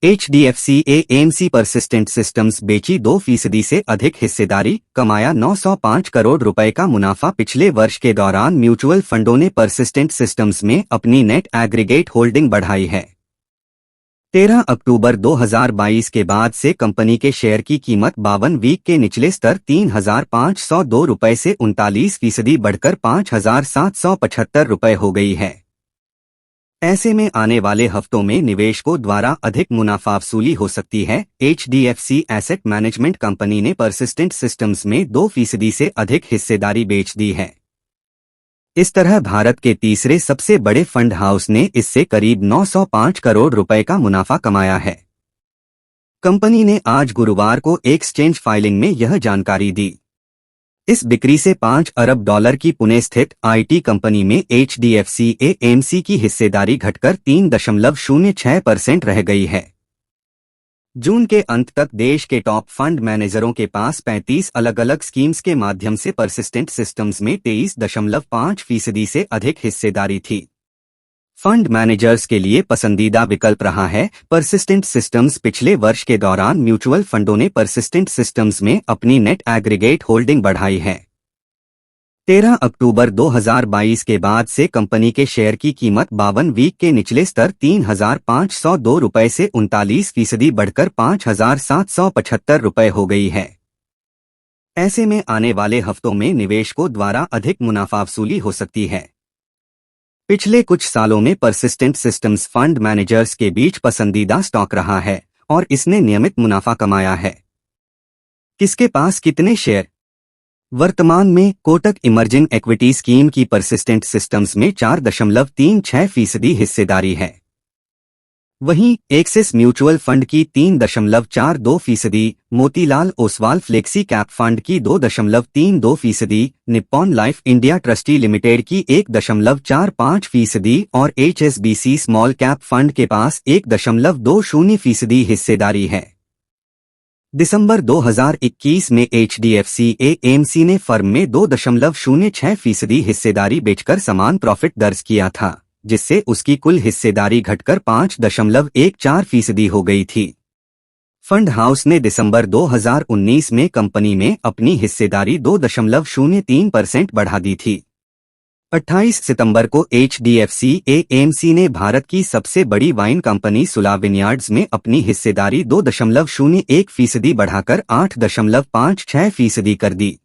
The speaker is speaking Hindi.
HDFC AMC परसिस्टेंट सिस्टम्स बेची 2% से अधिक हिस्सेदारी, कमाया 905 करोड़ रुपए का मुनाफा। पिछले वर्ष के दौरान म्यूचुअल फंडों ने परसिस्टेंट सिस्टम्स में अपनी नेट एग्रीगेट होल्डिंग बढ़ाई है। 13 अक्टूबर 2022 के बाद से कंपनी के शेयर की कीमत 52 वीक के निचले स्तर 3,502 रुपए से 39% बढ़कर 5,775 रुपए हो गई है। ऐसे में आने वाले हफ्तों में निवेशकों द्वारा अधिक मुनाफा वसूली हो सकती है। HDFC एसेट मैनेजमेंट कंपनी ने परसिस्टेंट सिस्टम्स में 2% से अधिक हिस्सेदारी बेच दी है। इस तरह भारत के तीसरे सबसे बड़े फंड हाउस ने इससे करीब 905 करोड़ रुपए का मुनाफा कमाया है। कंपनी ने आज गुरुवार को एक्सचेंज फाइलिंग में यह जानकारी दी। इस बिक्री से $5 अरब की पुणे स्थित IT कंपनी में HDFC AMC की हिस्सेदारी घटकर 3.06% रह गई है। जून के अंत तक देश के टॉप फंड मैनेजरों के पास 35 अलग अलग स्कीम्स के माध्यम से परसिस्टेंट सिस्टम्स में 23.5% से अधिक हिस्सेदारी थी। फंड मैनेजर्स के लिए पसंदीदा विकल्प रहा है। परसिस्टेंट सिस्टम्स पिछले वर्ष के दौरान म्यूचुअल फंडों ने परसिस्टेंट सिस्टम्स में अपनी नेट एग्रीगेट होल्डिंग बढ़ाई है। 13 अक्टूबर 2022 के बाद से कंपनी के शेयर की कीमत 52 वीक के निचले स्तर 3,502 रुपए से 39% बढ़कर 5,775 रुपए हो गई है। ऐसे में आने वाले हफ्तों में निवेशकों द्वारा अधिक मुनाफा वसूली हो सकती है। पिछले कुछ सालों में परसिस्टेंट सिस्टम्स फंड मैनेजर्स के बीच पसंदीदा स्टॉक रहा है और इसने नियमित मुनाफा कमाया है। किसके पास कितने शेयर? वर्तमान में कोटक इमर्जिंग इक्विटी स्कीम की परसिस्टेंट सिस्टम्स में 4.36% हिस्सेदारी है। वहीं एक्सिस म्यूचुअल फंड की 3.42%, Motilal Oswal flexi cap fund की 2.32%, Nippon life India trustee limited की 1.45% और HSBC स्मॉल कैप फंड के पास 1.20% हिस्सेदारी है। दिसंबर 2021 में HDFC AMC ने फर्म में 2.06% हिस्सेदारी बेचकर समान प्रॉफिट दर्ज किया था, जिससे उसकी कुल हिस्सेदारी घटकर 5.14% हो गई थी। फंड हाउस ने दिसंबर 2019 में कंपनी में अपनी हिस्सेदारी 2.03% बढ़ा दी थी। 28 सितंबर को HDFC AMC ने भारत की सबसे बड़ी वाइन कंपनी सुला विनयार्ड्स में अपनी हिस्सेदारी 2.01% बढ़ाकर 8.56% कर दी।